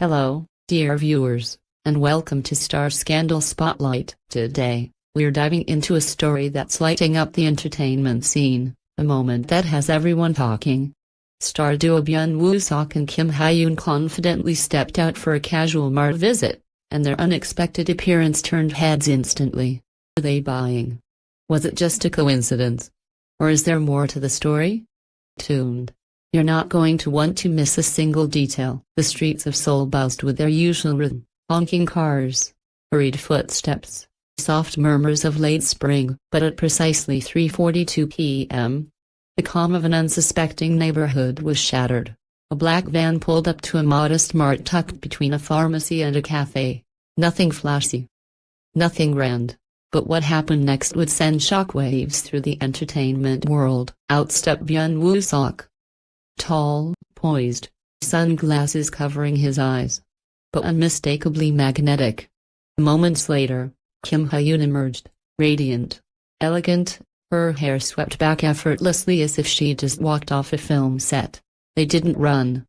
Hello, dear viewers, and welcome to Star Scandal Spotlight. Today, we're diving into a story that's lighting up the entertainment scene, a moment that has everyone talking. Star duo Byun Woo-seok and Kim Hye-yoon confidently stepped out for a casual Mart visit, and their unexpected appearance turned heads instantly. Were they buying? Was it just a coincidence? Or is there more to the story? Tuned. You're not going to want to miss a single detail. The streets of Seoul buzzed with their usual rhythm, honking cars, hurried footsteps, soft murmurs of late spring. But at precisely 3:42 p.m., the calm of an unsuspecting neighborhood was shattered. A black van pulled up to a modest Mart tucked between a pharmacy and a cafe. Nothing flashy. Nothing grand. But what happened next would send shockwaves through the entertainment world. Out stepped Byun Woo-seok. Tall, poised, sunglasses covering his eyes, but unmistakably magnetic. Moments later, Kim Hye-yoon emerged, radiant, elegant, her hair swept back effortlessly as if she just walked off a film set. They didn't run.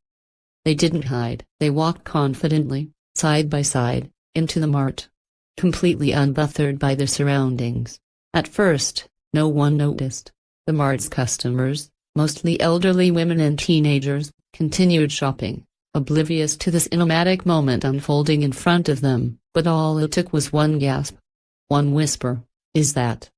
They didn't hide. They walked confidently, side by side, into the Mart, completely unbothered by their surroundings. At first, no one noticed. The Mart's customers, mostly elderly women and teenagers, continued shopping, oblivious to this cinematic moment unfolding in front of them. But all it took was one gasp. One whisper, "Is that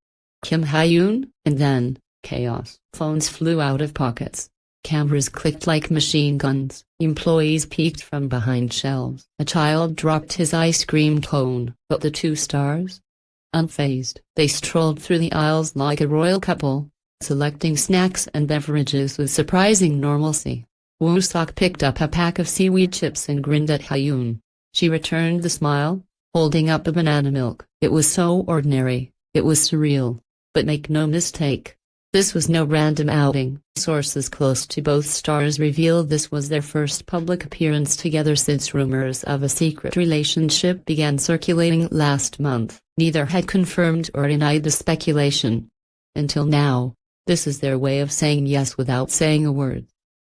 Kim Hye-yoon?" And then, chaos. Phones flew out of pockets. Cameras clicked like machine guns. Employees peeked from behind shelves. A child dropped his ice cream cone. But the two stars? Unfazed. They strolled through the aisles like a royal couple, selecting snacks and beverages with surprising normalcy. Woo-seok picked up a pack of seaweed chips and grinned at Hye-yoon. She returned the smile, holding up a banana milk. It was so ordinary, it was surreal. But make no mistake, this was no random outing. Sources close to both stars revealed this was their first public appearance together since rumors of a secret relationship began circulating last month. Neither had confirmed or denied the speculation. Until now, this is their way of saying yes without saying a word.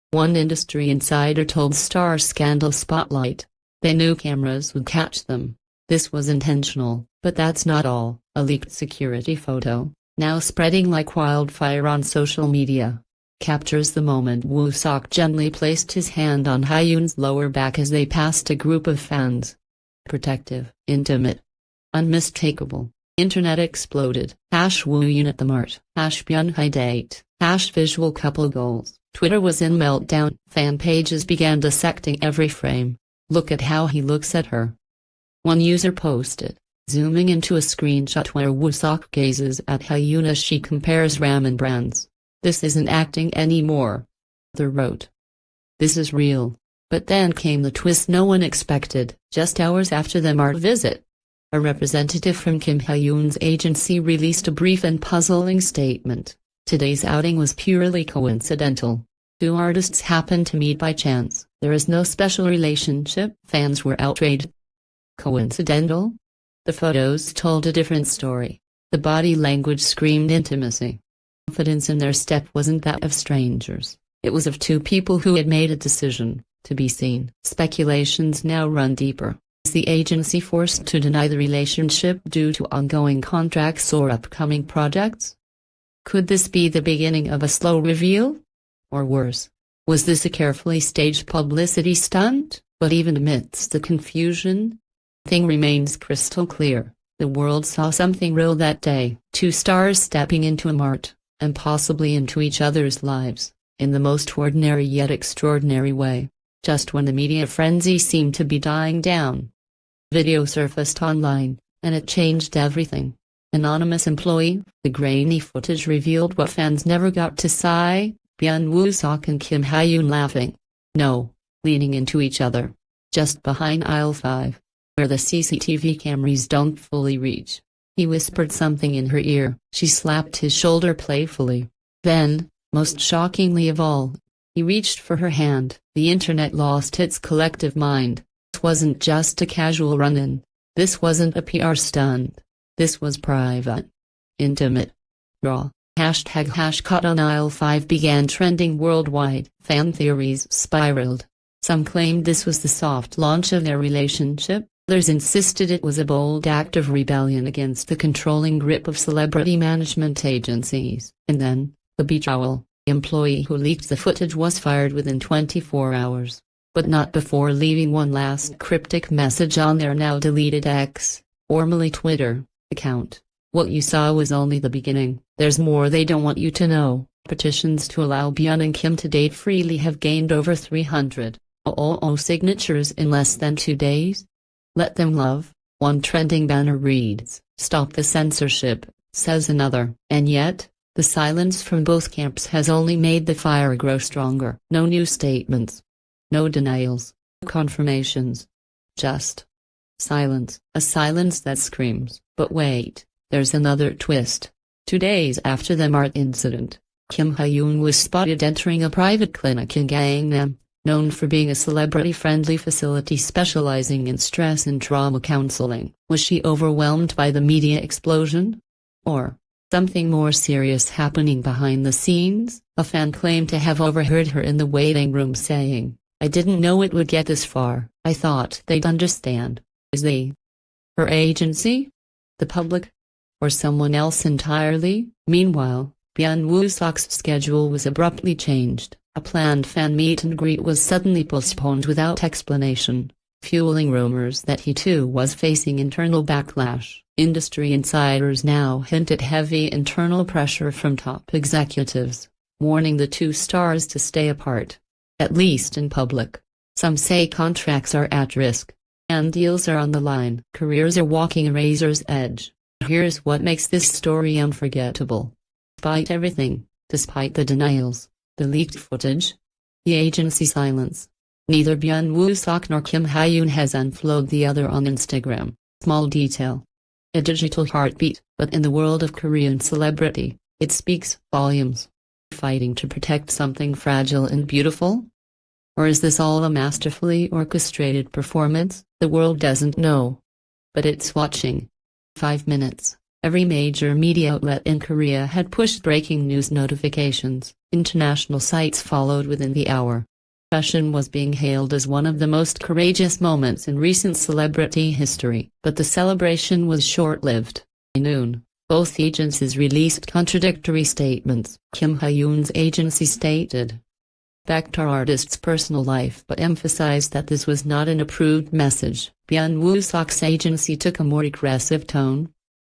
One industry insider told Star Scandal Spotlight, they knew cameras would catch them. This was intentional. But that's not all. A leaked security photo, now spreading like wildfire on social media, captures the moment Woo-seok gently placed his hand on Hye-yoon's lower back as they passed a group of fans. Protective, intimate, unmistakable. Internet exploded. #Woo-yoon at the Mart. #Byun Hye date. #visual couple goals. Twitter was in meltdown. Fan pages began dissecting every frame. Look at how he looks at her. One user posted, zooming into a screenshot where Woo-seok gazes at Hye-yoon as she compares ramen brands. "This isn't acting anymore." Other wrote, "This is real." But then came the twist no one expected. Just hours after the Mart visit, a representative from Kim Hye-yoon's agency released a brief and puzzling statement. Today's outing was purely coincidental. Two artists happened to meet by chance. There is no special relationship. Fans were outraged. Coincidental? The photos told a different story. The body language screamed intimacy. Confidence in their step wasn't that of strangers. It was of two people who had made a decision to be seen. Speculations now run deeper. Is the agency forced to deny the relationship due to ongoing contracts or upcoming projects? Could this be the beginning of a slow reveal? Or worse, was this a carefully staged publicity stunt? But even amidst the confusion, thing remains crystal clear. The world saw something real that day. Two stars stepping into a Mart, and possibly into each other's lives, in the most ordinary yet extraordinary way. Just when the media frenzy seemed to be dying down, video surfaced online, and it changed everything. Anonymous employee, the grainy footage revealed what fans never got to see, Byun Woo-seok and Kim Hye-yoon laughing. No, leaning into each other. Just behind aisle 5. Where the CCTV cameras don't fully reach. He whispered something in her ear. She slapped his shoulder playfully. Then, most shockingly of all, he reached for her hand. The internet lost its collective mind. This wasn't just a casual run-in. This wasn't a PR stunt. This was private. Intimate. Raw. #caught on aisle 5 began trending worldwide. Fan theories spiraled. Some claimed this was the soft launch of their relationship, others insisted it was a bold act of rebellion against the controlling grip of celebrity management agencies. And then, the betrayal. The employee who leaked the footage was fired within 24 hours. But not before leaving one last cryptic message on their now deleted X, formerly Twitter, account. What you saw was only the beginning. There's more they don't want you to know. Petitions to allow Byun and Kim to date freely have gained over 300,000 signatures in less than 2 days. Let them love. One trending banner reads, "Stop the censorship," says another. And yet, the silence from both camps has only made the fire grow stronger. No new statements. No denials. Confirmations. Just silence. A silence that screams. But wait, there's another twist. 2 days after the Mart incident, Kim Hye-yoon was spotted entering a private clinic in Gangnam, known for being a celebrity-friendly facility specializing in stress and trauma counseling. Was she overwhelmed by the media explosion? Or something more serious happening behind the scenes? A fan claimed to have overheard her in the waiting room saying, "I didn't know it would get this far. I thought they'd understand." Is they her agency? The public? Or someone else entirely? Meanwhile, Byun Woo-seok's schedule was abruptly changed. A planned fan meet and greet was suddenly postponed without explanation, fueling rumors that he too was facing internal backlash. Industry insiders now hint at heavy internal pressure from top executives, warning the two stars to stay apart, at least in public. Some say contracts are at risk, and deals are on the line. Careers are walking a razor's edge. Here's what makes this story unforgettable. Despite everything, despite the denials, the leaked footage, the agency silence, neither Byun Woo-seok nor Kim Hye-yoon has unfollowed the other on Instagram. Small detail. A digital heartbeat, but in the world of Korean celebrity, it speaks volumes. Fighting to protect something fragile and beautiful? Or is this all a masterfully orchestrated performance? The world doesn't know. But it's watching. 5 minutes. Every major media outlet in Korea had pushed breaking news notifications. International sites followed within the hour. Fashion was being hailed as one of the most courageous moments in recent celebrity history. But the celebration was short-lived. By noon, both agencies released contradictory statements. Kim Hye-yoon's agency stated, "Backed our artist's personal life," but emphasized that this was not an approved message. Byun Woo-seok's agency took a more aggressive tone.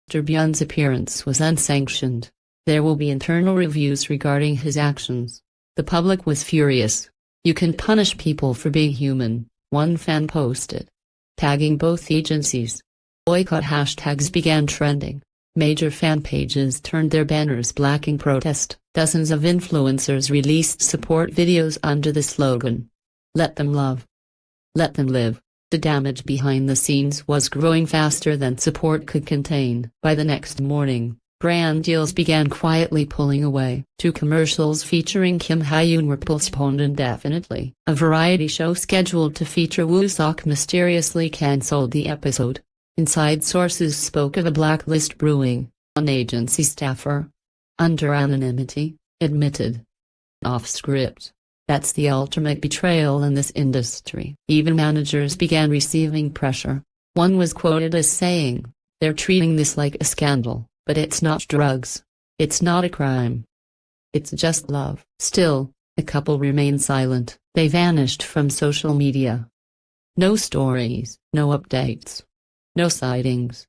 Mr. Byun's appearance was unsanctioned. There will be internal reviews regarding his actions. The public was furious. "You can punish people for being human," one fan posted, tagging both agencies. Boycott hashtags began trending. Major fan pages turned their banners black in protest. Dozens of influencers released support videos under the slogan, "Let them love. Let them live." The damage behind the scenes was growing faster than support could contain. By the next morning, brand deals began quietly pulling away. 2 commercials featuring Kim Hye-yoon were postponed indefinitely. A variety show scheduled to feature Woo-seok mysteriously cancelled the episode. Inside sources spoke of a blacklist brewing. An agency staffer, under anonymity, admitted, "Off script. That's the ultimate betrayal in this industry." Even managers began receiving pressure. One was quoted as saying, "They're treating this like a scandal, but it's not drugs. It's not a crime. It's just love." Still, the couple remained silent. They vanished from social media. No stories, no updates. No sightings.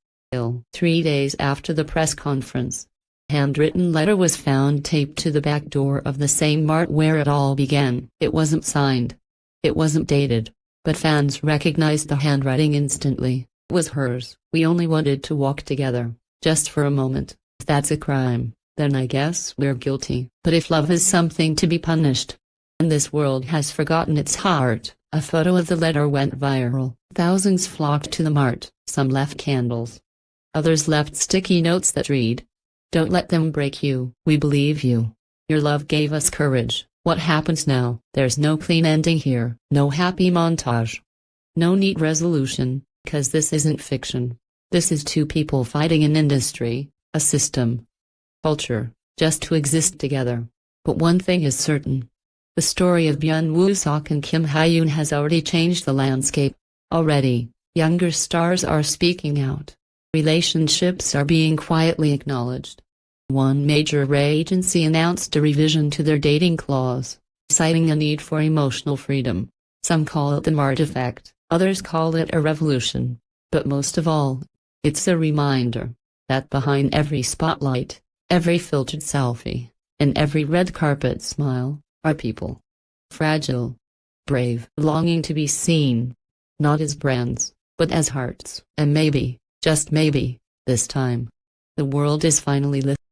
3 days after the press conference, a handwritten letter was found taped to the back door of the same Mart where it all began. It wasn't signed. It wasn't dated. But fans recognized the handwriting instantly. It was hers. "We only wanted to walk together, just for a moment. If that's a crime, then I guess we're guilty. But if love is something to be punished, and this world has forgotten its heart." A photo of the letter went viral. Thousands flocked to the Mart. Some left candles. Others left sticky notes that read, "Don't let them break you. We believe you. Your love gave us courage. What happens now?" There's no clean ending here. No happy montage. No neat resolution, 'cause this isn't fiction. This is 2 people fighting an industry, a system, culture, just to exist together. But one thing is certain. The story of Byun Woo-seok and Kim Hye-yoon has already changed the landscape. Already, younger stars are speaking out. Relationships are being quietly acknowledged. One major agency announced a revision to their dating clause, citing a need for emotional freedom. Some call it the Mart effect, others call it a revolution. But most of all, it's a reminder that behind every spotlight, every filtered selfie, and every red carpet smile, are people. Fragile, brave, longing to be seen. Not as brands, but as hearts. And maybe, just maybe, this time, the world is finally listening.